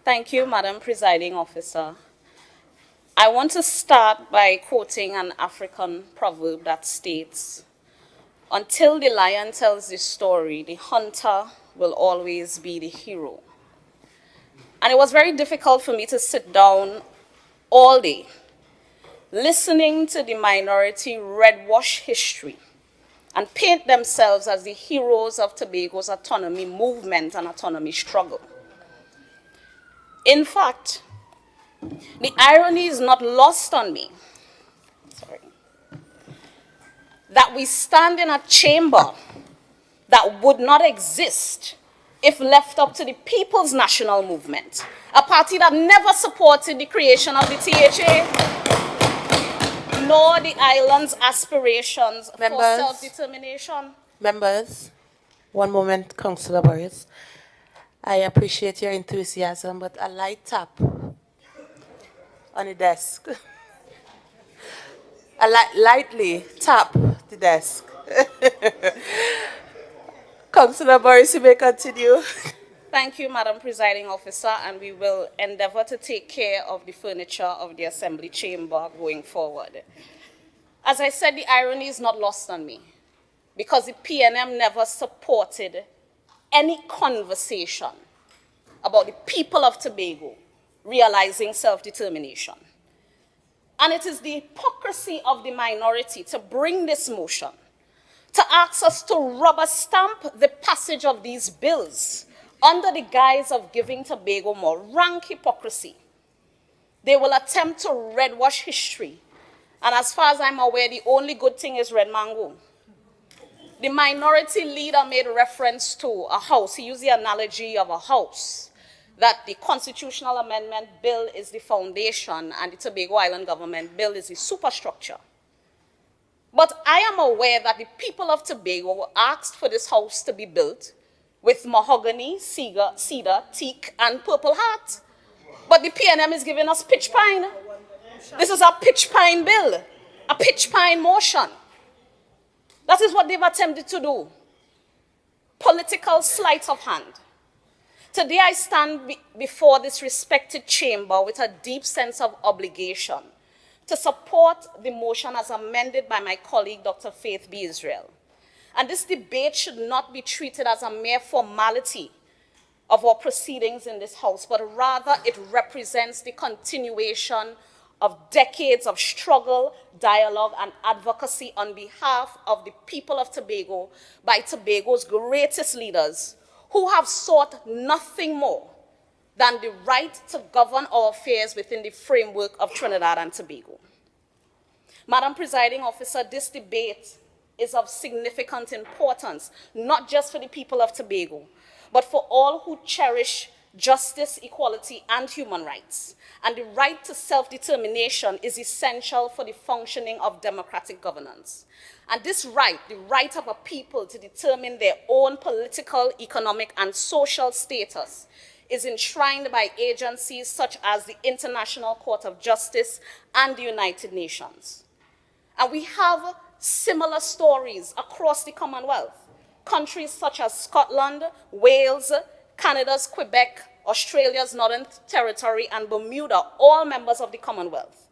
Thank you, Madam Presiding Officer. I want to start by quoting an African proverb that states, "Until the lion tells the story, the hunter will always be the hero." And it was very difficult for me to sit down all day listening to the minority redwash history and paint themselves as the heroes of Tobago's autonomy movement and autonomy struggle. In fact, the irony is not lost on me, that we stand in a chamber that would not exist if left up to the People's National Movement, a party that never supported the creation of the THA, nor the island's aspirations for self-determination. Members, one moment, Councillor Burris. I appreciate your enthusiasm, but a light tap on the desk. Lightly tap the desk. Councillor Burris, you may continue. Thank you, Madam Presiding Officer, and we will endeavor to take care of the furniture of the Assembly chamber going forward. As I said, the irony is not lost on me, because the PNM never supported any conversation about the people of Tobago realizing self-determination. And it is the hypocrisy of the minority to bring this motion, to ask us to rubber stamp the passage of these bills under the guise of giving Tobago more. Rank hypocrisy. They will attempt to redwash history. And as far as I'm aware, the only good thing is red mango. The minority leader made reference to a house. He used the analogy of a house, that the constitutional amendment bill is the foundation and the Tobago Island government bill is the superstructure. But I am aware that the people of Tobago asked for this house to be built with mahogany, cedar, teak, and purple heart. But the PNM is giving us pitch pine. This is a pitch pine bill, a pitch pine motion. That is what they've attempted to do. Political sleight of hand. Today I stand before this respected chamber with a deep sense of obligation to support the motion as amended by my colleague, Dr. Faith B. Israel. And this debate should not be treated as a mere formality of our proceedings in this House, but rather it represents the continuation of decades of struggle, dialogue, and advocacy on behalf of the people of Tobago by Tobago's greatest leaders who have sought nothing more than the right to govern our affairs within the framework of Trinidad and Tobago. Madam Presiding Officer, this debate is of significant importance, not just for the people of Tobago, but for all who cherish justice, equality, and human rights. And the right to self-determination is essential for the functioning of democratic governance. And this right, the right of a people to determine their own political, economic, and social status, is enshrined by agencies such as the International Court of Justice and the United Nations. And we have similar stories across the Commonwealth. Countries such as Scotland, Wales, Canada's Quebec, Australia's Northern Territory, and Bermuda, all members of the Commonwealth,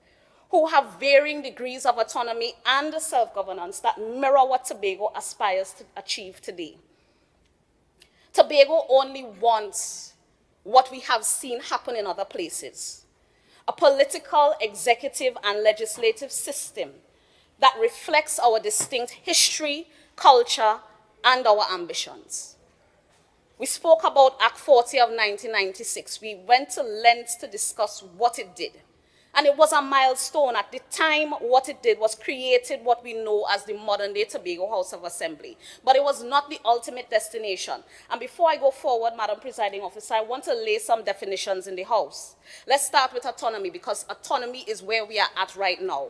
who have varying degrees of autonomy and self-governance that mirror what Tobago aspires to achieve today. Tobago only wants what we have seen happen in other places: a political, executive, and legislative system that reflects our distinct history, culture, and our ambitions. We spoke about Act 40 of 1996. We went to lengths to discuss what it did. And it was a milestone. At the time, what it did was created what we know as the modern-day Tobago House of Assembly. But it was not the ultimate destination. And before I go forward, Madam Presiding Officer, I want to lay some definitions in the House. Let's start with autonomy, because autonomy is where we are at right now.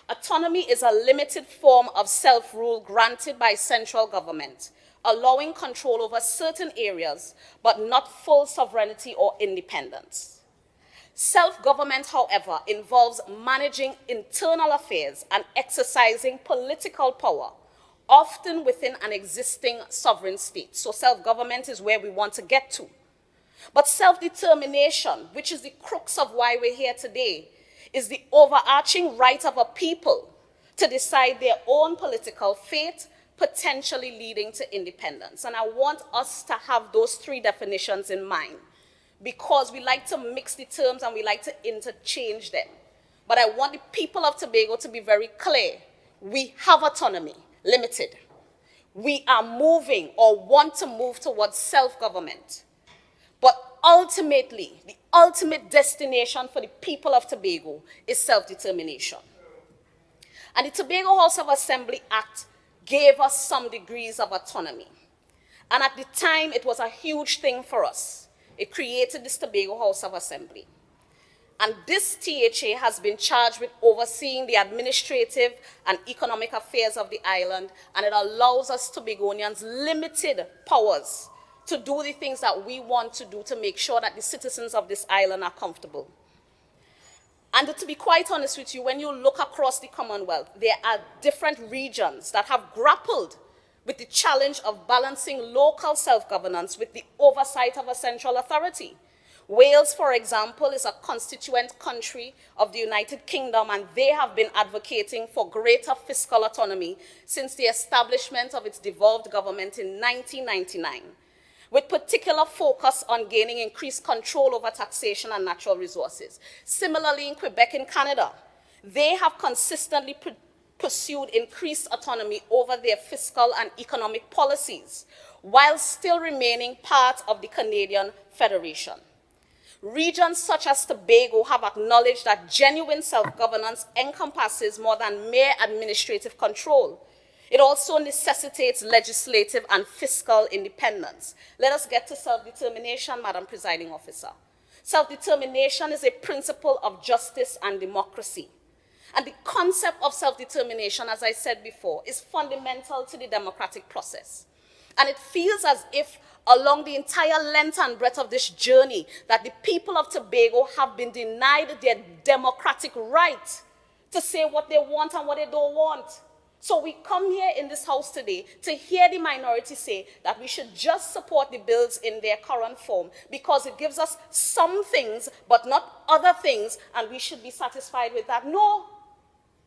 Autonomy is a limited form of self-rule granted by central government, allowing control over certain areas, but not full sovereignty or independence. Self-government, however, involves managing internal affairs and exercising political power, often within an existing sovereign state. So self-government is where we want to get to. But self-determination, which is the crux of why we're here today, is the overarching right of a people to decide their own political fate, potentially leading to independence. And I want us to have those three definitions in mind, because we like to mix the terms and we like to interchange them. But I want the people of Tobago to be very clear. We have autonomy, limited. We are moving or want to move towards self-government. But ultimately, the ultimate destination for the people of Tobago is self-determination. And the Tobago House of Assembly Act gave us some degrees of autonomy. And at the time, it was a huge thing for us. It created this Tobago House of Assembly. And this THA has been charged with overseeing the administrative and economic affairs of the island, and it allows us Tobagonians limited powers to do the things that we want to do to make sure that the citizens of this island are comfortable. And to be quite honest with you, when you look across the Commonwealth, there are different regions that have grappled with the challenge of balancing local self-governance with the oversight of a central authority. Wales, for example, is a constituent country of the United Kingdom, and they have been advocating for greater fiscal autonomy since the establishment of its devolved government in 1999, with particular focus on gaining increased control over taxation and natural resources. Similarly, in Quebec in Canada, they have consistently pursued increased autonomy over their fiscal and economic policies, while still remaining part of the Canadian Federation. Regions such as Tobago have acknowledged that genuine self-governance encompasses more than mere administrative control. It also necessitates legislative and fiscal independence. Let us get to self-determination, Madam Presiding Officer. Self-determination is a principle of justice and democracy. And the concept of self-determination, as I said before, is fundamental to the democratic process. And it feels as if along the entire length and breadth of this journey that the people of Tobago have been denied their democratic right to say what they want and what they don't want. So we come here in this house today to hear the minority say that we should just support the bills in their current form because it gives us some things but not other things, and we should be satisfied with that. No.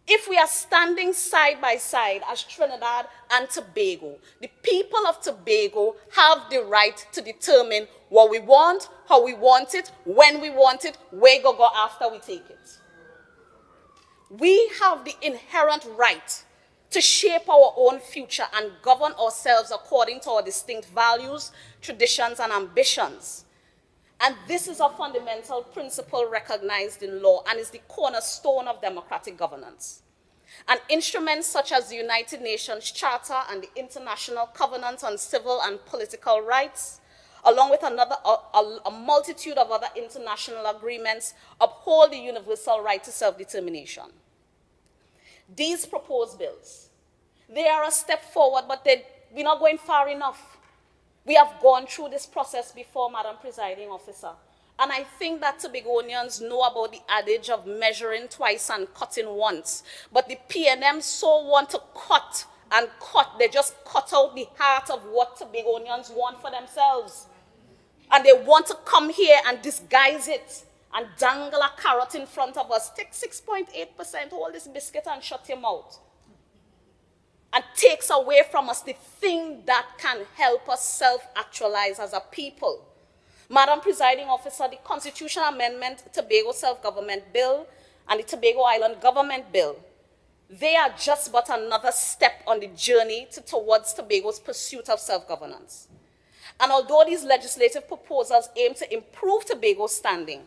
If we are standing side by side as Trinidad and Tobago, the people of Tobago have the right to determine what we want, how we want it, when we want it, where we go after we take it. We have the inherent right to shape our own future and govern ourselves according to our distinct values, traditions, and ambitions. And this is a fundamental principle recognized in law and is the cornerstone of democratic governance. And instruments such as the United Nations Charter and the International Covenant on Civil and Political Rights, along with a multitude of other international agreements, uphold the universal right to self-determination. These proposed bills, they are a step forward, but we're not going far enough. We have gone through this process before, Madam Presiding Officer. And I think that Tobagonians know about the adage of measuring twice and cutting once. But the PNM so want to cut and cut. They just cut out the heart of what Tobagonians want for themselves. And they want to come here and disguise it and dangle a carrot in front of us. Take 6.8%, hold this biscuit and shut your mouth. And takes away from us the thing that can help us self-actualize as a people. Madam Presiding Officer, the Constitutional Amendment, Tobago Self-Government Bill, and the Tobago Island Government Bill, they are just but another step on the journey towards Tobago's pursuit of self-governance. And although these legislative proposals aim to improve Tobago's standing,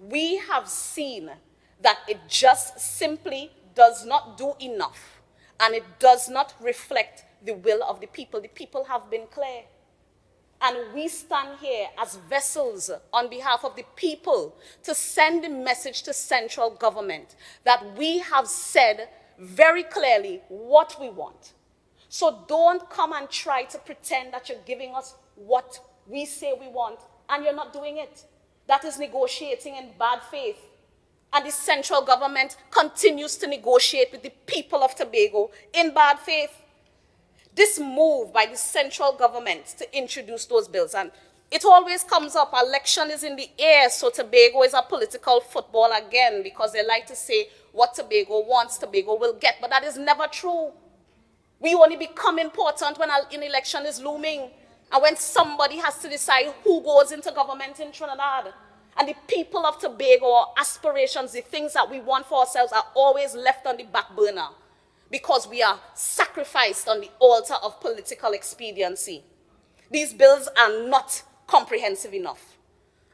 we have seen that it just simply does not do enough, and it does not reflect the will of the people. The people have been clear. And we stand here as vessels on behalf of the people to send the message to central government that we have said very clearly what we want. So don't come and try to pretend that you're giving us what we say we want and you're not doing it. That is negotiating in bad faith. And the central government continues to negotiate with the people of Tobago in bad faith. This move by the central government to introduce those bills, and It always comes up, election is in the air, so Tobago is a political football again, because they like to say what Tobago wants, Tobago will get, but that is never true. We only become important when an election is looming, and when somebody has to decide who goes into government in Trinidad. And the people of Tobago, our aspirations, the things that we want for ourselves are always left on the back burner, because we are sacrificed on the altar of political expediency. These bills are not comprehensive enough,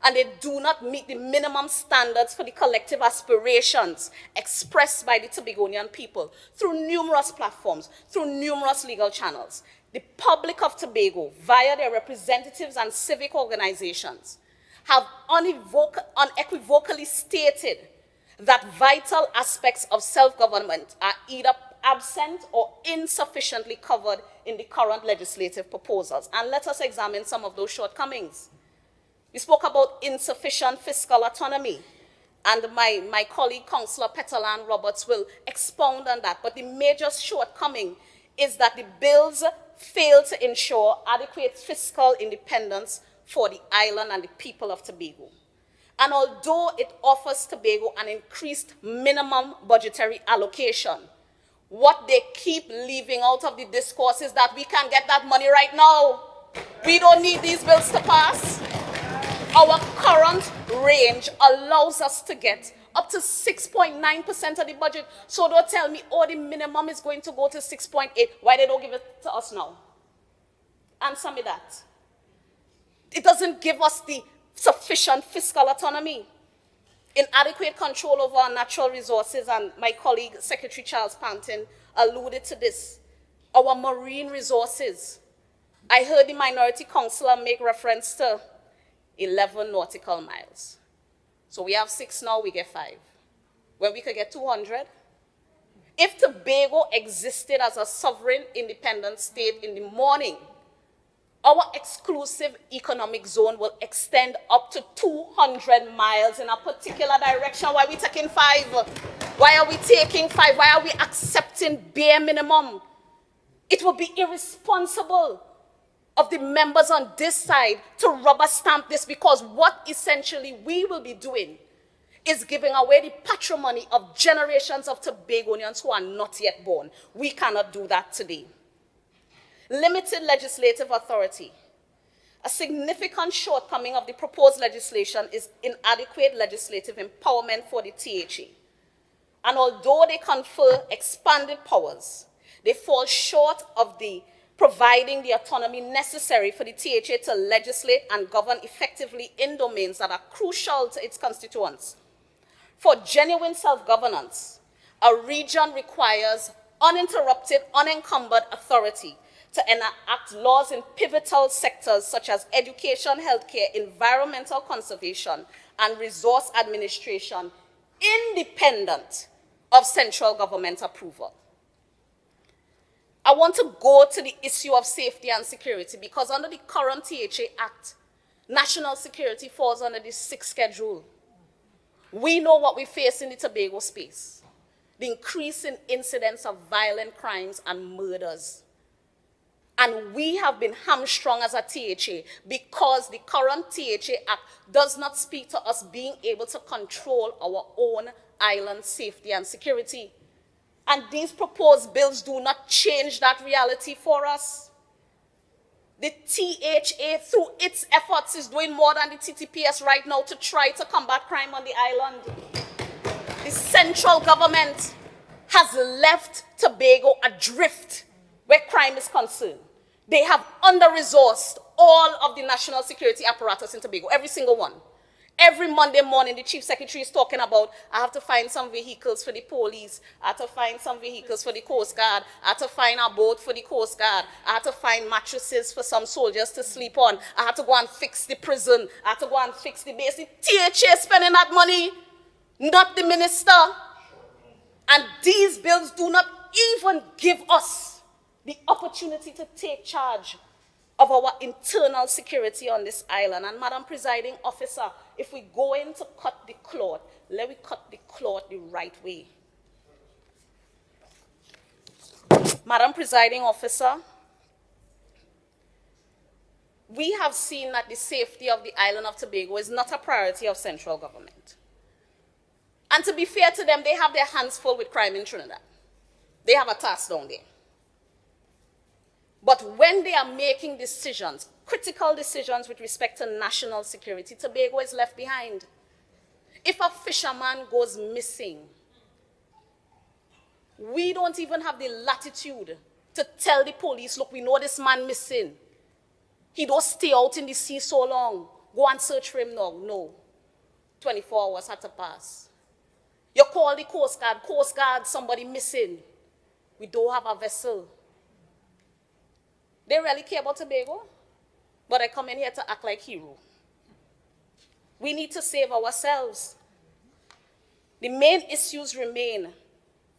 and they do not meet the minimum standards for the collective aspirations expressed by the Tobagonian people through numerous platforms, through numerous legal channels. The public of Tobago, via their representatives and civic organizations, have unequivocally stated that vital aspects of self-government are either absent or insufficiently covered in the current legislative proposals. And let us examine some of those shortcomings. We spoke about insufficient fiscal autonomy, and my colleague, Councillor Petalan Roberts, will expound on that. But the major shortcoming is that the bills fail to ensure adequate fiscal independence for the island and the people of Tobago. And although it offers Tobago an increased minimum budgetary allocation, what they keep leaving out of the discourse is that we can get that money right now. We don't need these bills to pass. Our current range allows us to get up to 6.9% of the budget. So don't tell me, oh, the minimum is going to go to 6.8. Why they don't give it to us now? Answer me that. It doesn't give us the sufficient fiscal autonomy. Inadequate control over our natural resources, and my colleague, Secretary Charles Panton, alluded to this. Our marine resources. I heard the minority councillor make reference to 11 nautical miles. So we have 6 now, we get 5. When we could get 200. If Tobago existed as a sovereign independent state in the morning, our exclusive economic zone will extend up to 200 miles in a particular direction. Why are we taking 5? Why are we taking 5? Why are we accepting bare minimum? It would be irresponsible of the members on this side to rubber stamp this, because what essentially we will be doing is giving away the patrimony of generations of Tobagonians who are not yet born. We cannot do that today. Limited legislative authority. A significant shortcoming of the proposed legislation is inadequate legislative empowerment for the THA. And although they confer expanded powers, they fall short of providing the autonomy necessary for the THA to legislate and govern effectively in domains that are crucial to its constituents. For genuine self-governance, a region requires uninterrupted, unencumbered authority to enact laws in pivotal sectors such as education, healthcare, environmental conservation, and resource administration, independent of central government approval. I want to go to the issue of safety and security, because under the current THA Act, national security falls under the 6th schedule. We know what we face in the Tobago space, the increase in incidents of violent crimes and murders. And we have been hamstrung as a THA because the current THA Act does not speak to us being able to control our own island safety and security. And these proposed bills do not change that reality for us. The THA, through its efforts, is doing more than the TTPS right now to try to combat crime on the island. The central government has left Tobago adrift where crime is concerned. They have under-resourced all of the national security apparatus in Tobago, every single one. Every Monday morning, the Chief Secretary is talking about, I have to find some vehicles for the police, I have to find some vehicles for the Coast Guard, I have to find a boat for the Coast Guard, I have to find mattresses for some soldiers to sleep on, I have to go and fix the prison, I have to go and fix the base. The THA is spending that money, not the minister. And these bills do not even give us the opportunity to take charge of our internal security on this island. And Madam Presiding Officer, if we go in to cut the cloth, let me cut the cloth the right way. Madam Presiding Officer, we have seen that the safety of the island of Tobago is not a priority of central government. And to be fair to them, they have their hands full with crime in Trinidad. They have a task down there. But when they are making decisions, critical decisions with respect to national security, Tobago is left behind. If a fisherman goes missing, we don't even have the latitude to tell the police, look, we know this man missing. He don't stay out in the sea so long. Go and search for him now. No. 24 hours had to pass. You call the Coast Guard, somebody missing. We don't have a vessel. They really care about Tobago, but I come in here to act like hero. We need to save ourselves. The main issues remain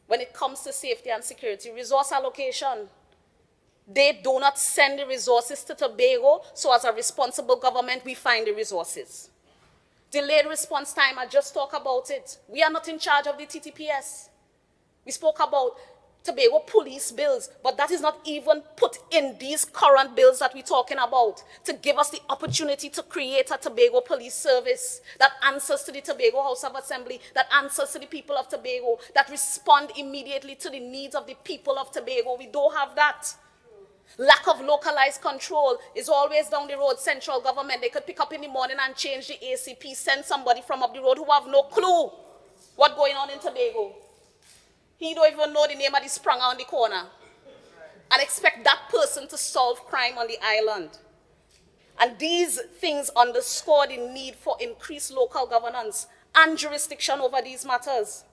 when it comes to safety and security. Resource allocation. They do not send the resources to Tobago, so as a responsible government, we find the resources. Delayed response time, I just talked about it. We are not in charge of the TTPS. We spoke about Tobago police bills, but that is not even put in these current bills that we're talking about to give us the opportunity to create a Tobago police service that answers to the Tobago House of Assembly, that answers to the people of Tobago, that respond immediately to the needs of the people of Tobago. We don't have that. Lack of localized control is always down the road. Central government, they could pick up in the morning and change the ACP, send somebody from up the road who have no clue what's going on in Tobago. He don't even know the name of the spranger on the corner. And expect that person to solve crime on the island. And these things underscore the need for increased local governance and jurisdiction over these matters.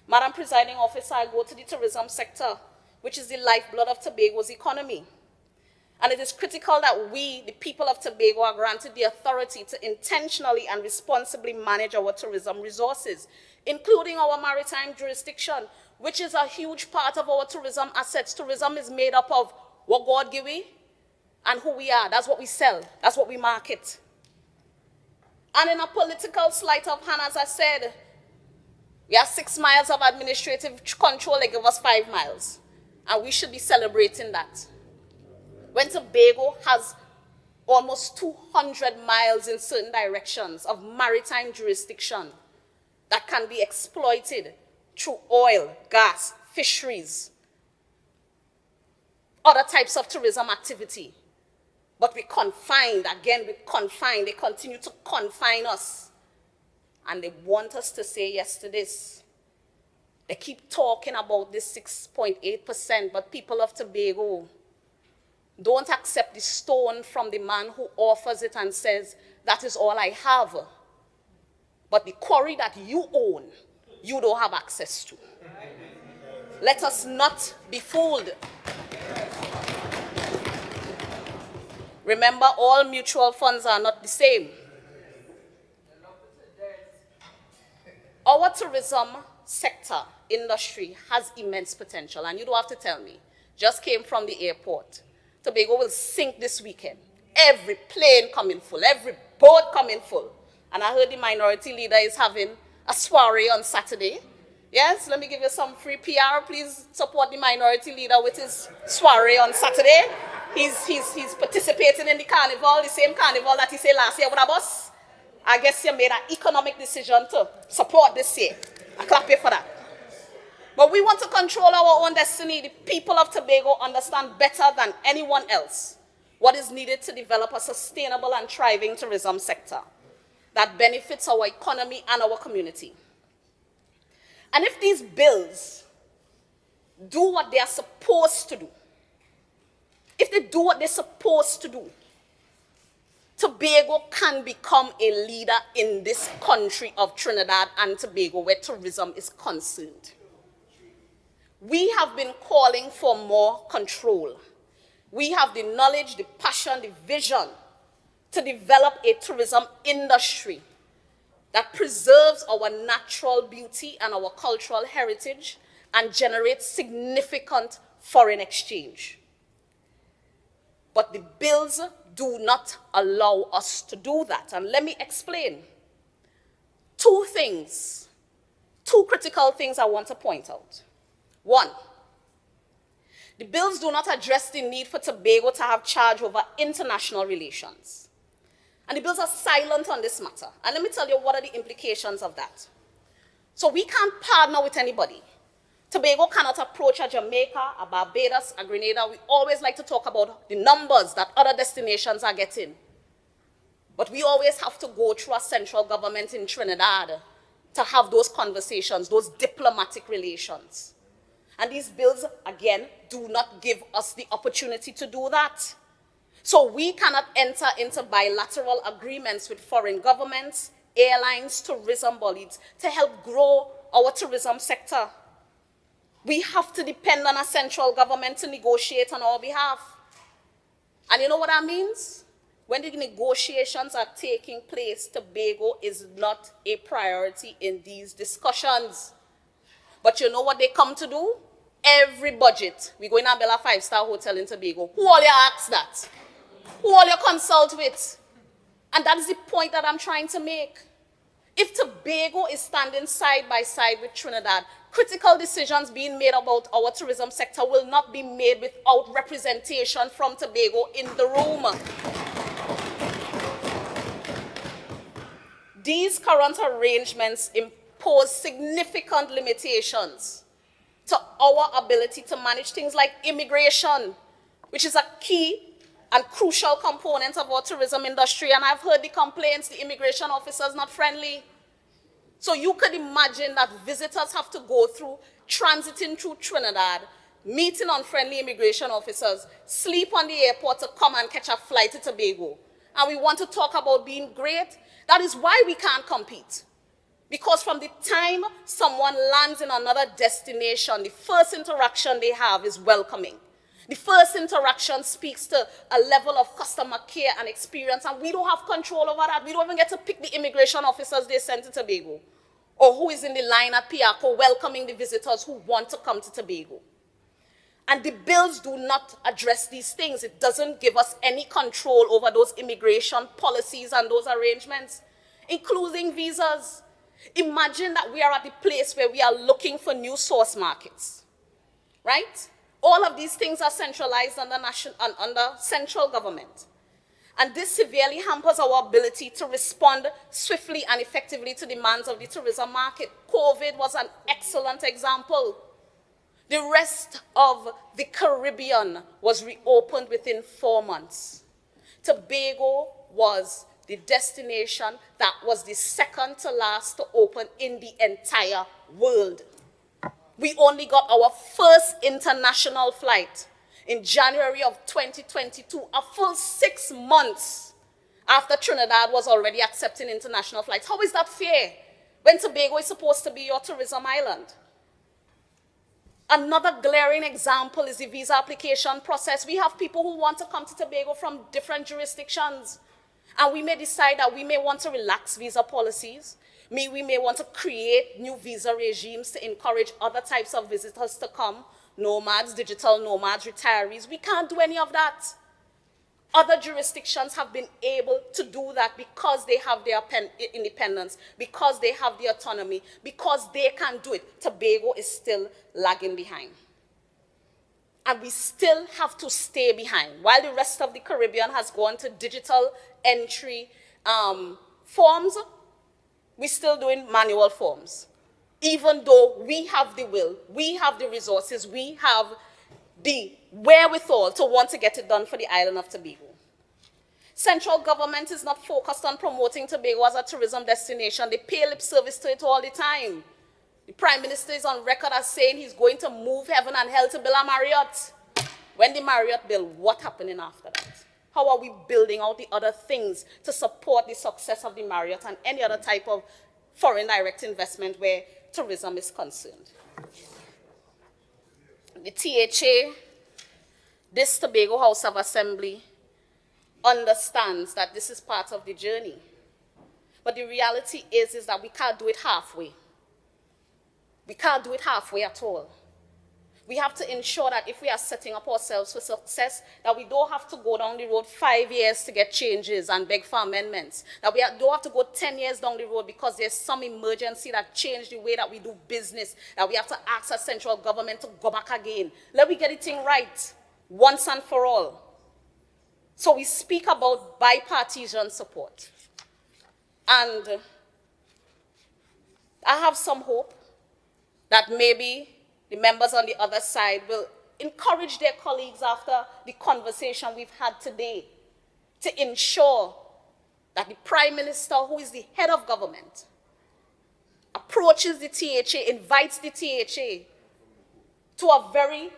Madam Presiding Officer, I go to the tourism sector, which is the lifeblood of Tobago's economy. And it is critical that we, the people of Tobago, are granted the authority to intentionally and responsibly manage our tourism resources, including our maritime jurisdiction, which is a huge part of our tourism assets. Tourism is made up of what God give we and who we are. That's what we sell. That's what we market. And in a political sleight of hand, as I said, we have 6 miles of administrative control. They give us 5 miles. And we should be celebrating that. When Tobago has almost 200 miles in certain directions of maritime jurisdiction that can be exploited through oil, gas, fisheries, other types of tourism activity. But we're confined, again, we're confined. They continue to confine us. And they want us to say yes to this. They keep talking about this 6.8%, but people of Tobago don't accept the stone from the man who offers it and says, that is all I have. But the quarry that you own, you don't have access to. Let us not be fooled. Remember, all mutual funds are not the same. Our tourism sector, industry, has immense potential, and you don't have to tell me. Just came from the airport. Tobago will sink this weekend. Every plane coming full, every boat coming full. And I heard the minority leader is having a soiree on Saturday. Yes, let me give you some free PR. Please support the minority leader with his soiree on Saturday. He's participating in the carnival, the same carnival that he said last year with a bus. I guess you made an economic decision to support this year. I clap you for that. But we want to control our own destiny. The people of Tobago understand better than anyone else what is needed to develop a sustainable and thriving tourism sector that benefits our economy and our community. And if these bills do what they are supposed to do, if they do what they're supposed to do, Tobago can become a leader in this country of Trinidad and Tobago where tourism is concerned. We have been calling for more control. We have the knowledge, the passion, the vision to develop a tourism industry that preserves our natural beauty and our cultural heritage and generates significant foreign exchange. But the bills do not allow us to do that. And let me explain. 2 things, 2 critical things I want to point out. 1, The bills do not address the need for Tobago to have charge over international relations. And the bills are silent on this matter. And let me tell you what are the implications of that. So we can't partner with anybody. Tobago cannot approach a Jamaica, a Barbados, a Grenada. We always like to talk about the numbers that other destinations are getting. But we always have to go through a central government in Trinidad to have those conversations, those diplomatic relations. And these bills, again, do not give us the opportunity to do that. So we cannot enter into bilateral agreements with foreign governments, airlines, tourism bodies to help grow our tourism sector. We have to depend on a central government to negotiate on our behalf. And you know what that means? When the negotiations are taking place, Tobago is not a priority in these discussions. But you know what they come to do? Every budget, we go in and build a 5-star hotel in Tobago. Who all you ask that? Who all you consult with? And that is the point that I'm trying to make. If Tobago is standing side by side with Trinidad, critical decisions being made about our tourism sector will not be made without representation from Tobago in the room. These current arrangements impose significant limitations to our ability to manage things like immigration, which is a key and crucial component of our tourism industry. And I've heard the complaints, the immigration officers not friendly. So you could imagine that visitors have to go through, transiting through Trinidad, meeting unfriendly immigration officers, sleep on the airport to come and catch a flight to Tobago. And we want to talk about being great. That is why we can't compete. Because from the time someone lands in another destination, the first interaction they have is welcoming. The first interaction speaks to a level of customer care and experience, and we don't have control over that. We don't even get to pick the immigration officers they send to Tobago, or who is in the line at Piaco welcoming the visitors who want to come to Tobago. And the bills do not address these things. It doesn't give us any control over those immigration policies and those arrangements, including visas. Imagine that we are at the place where we are looking for new source markets, right? All of these things are centralized under central government. And this severely hampers our ability to respond swiftly and effectively to demands of the tourism market. COVID was an excellent example. The rest of the Caribbean was reopened within 4 months. Tobago was the destination that was the second to last to open in the entire world. We only got our first international flight in January of 2022, a full 6 months after Trinidad was already accepting international flights. How is that fair when Tobago is supposed to be your tourism island? Another glaring example is the visa application process. We have people who want to come to Tobago from different jurisdictions, and we may decide that we may want to relax visa policies. We may want to create new visa regimes to encourage other types of visitors to come, nomads, digital nomads, retirees. We can't do any of that. Other jurisdictions have been able to do that because they have their independence, because they have the autonomy, because they can do it. Tobago is still lagging behind. And we still have to stay behind. While the rest of the Caribbean has gone to digital entry forms, we're still doing manual forms. Even though we have the will, we have the resources, we have the wherewithal to want to get it done for the island of Tobago. Central government is not focused on promoting Tobago as a tourism destination. They pay lip service to it all the time. The Prime Minister is on record as saying he's going to move heaven and hell to build a Marriott. When the Marriott built, what happening after that? How are we building out the other things to support the success of the Marriott and any other type of foreign direct investment where tourism is concerned? The THA, this Tobago House of Assembly, understands that this is part of the journey. But the reality is that we can't do it halfway. We can't do it halfway at all. We have to ensure that if we are setting up ourselves for success, that we don't have to go down the road 5 years to get changes and beg for amendments. That we don't have to go 10 years down the road because there's some emergency that changed the way that we do business, that we have to ask our central government to go back again. Let me get it thing right, once and for all. So we speak about bipartisan support. And I have some hope that maybe the members on the other side will encourage their colleagues after the conversation we've had today to ensure that the Prime Minister, who is the head of government, approaches the THA, invites the THA to a very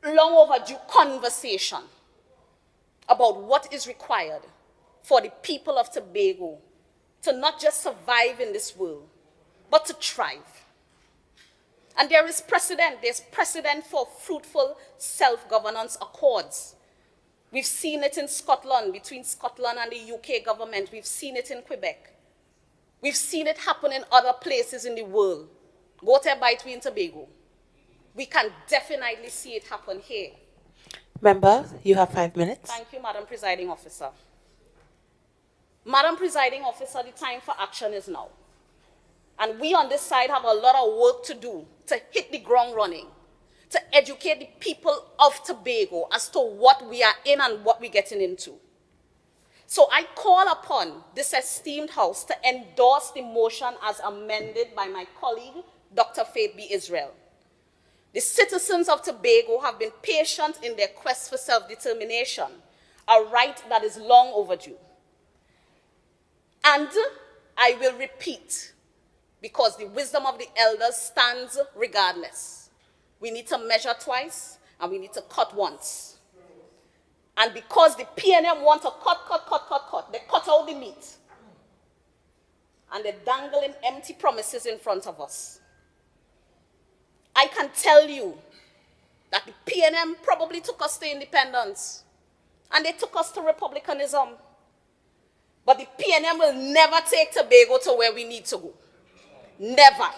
long overdue conversation about what is required for the people of Tobago to not just survive in this world, but to thrive. And there is precedent. There's precedent for fruitful self-governance accords. We've seen it in Scotland, between Scotland and the UK government. We've seen it in Quebec. We've seen it happen in other places in the world. Go to Baitwi in Tobago. We can definitely see it happen here. Member, you have 5 minutes. Thank you, Madam Presiding Officer. Madam Presiding Officer, the time for action is now. And we on this side have a lot of work to do to hit the ground running, to educate the people of Tobago as to what we are in and what we're getting into. So I call upon this esteemed House to endorse the motion as amended by my colleague, Dr. Faith B. Israel. The citizens of Tobago have been patient in their quest for self-determination, a right that is long overdue. And I will repeat, because the wisdom of the elders stands regardless. We need to measure twice, and we need to cut once. And because the PNM want to cut, they cut out the meat. And they're dangling empty promises in front of us. I can tell you that the PNM probably took us to independence, and they took us to republicanism. But the PNM will never take Tobago to where we need to go. Never.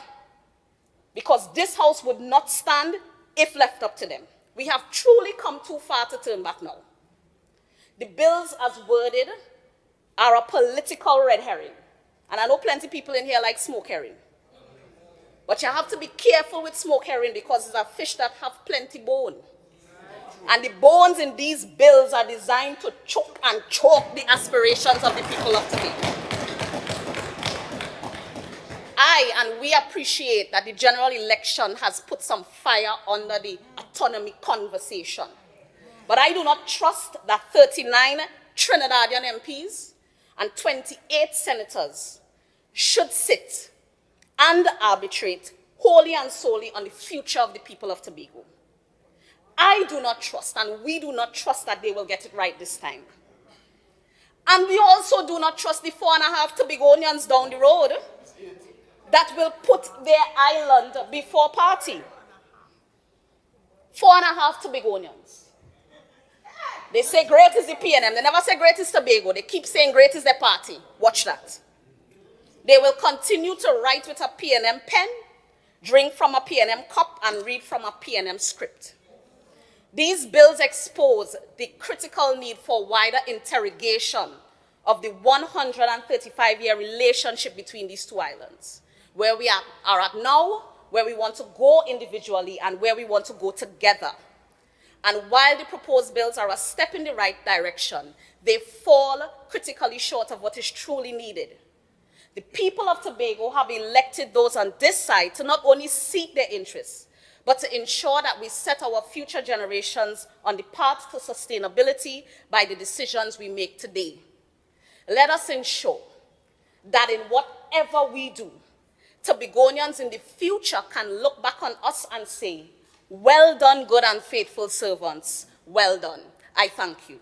Because this House would not stand if left up to them. We have truly come too far to turn back now. The bills as worded are a political red herring. And I know plenty of people in here like smoke herring. But you have to be careful with smoke herring because it's a fish that have plenty bone. And the bones in these bills are designed to choke and choke the aspirations of the people of Tobago. And we appreciate that the general election has put some fire under the autonomy conversation. But I do not trust that 39 Trinidadian MPs and 28 senators should sit and arbitrate wholly and solely on the future of the people of Tobago. I do not trust, and we do not trust that they will get it right this time. And we also do not trust the 4.5 Tobagonians down the road that will put their island before party. 4.5 Tobagonians. They say great is the PNM. They never say great is Tobago. They keep saying great is their party. Watch that. They will continue to write with a PNM pen, drink from a PNM cup, and read from a PNM script. These bills expose the critical need for wider interrogation of the 135-year relationship between these two islands, where we are at now, where we want to go individually, and where we want to go together. And while the proposed bills are a step in the right direction, they fall critically short of what is truly needed. The people of Tobago have elected those on this side to not only seek their interests, but to ensure that we set our future generations on the path to sustainability by the decisions we make today. Let us ensure that in whatever we do, Tobagonians in the future can look back on us and say, well done, good and faithful servants. Well done. I thank you.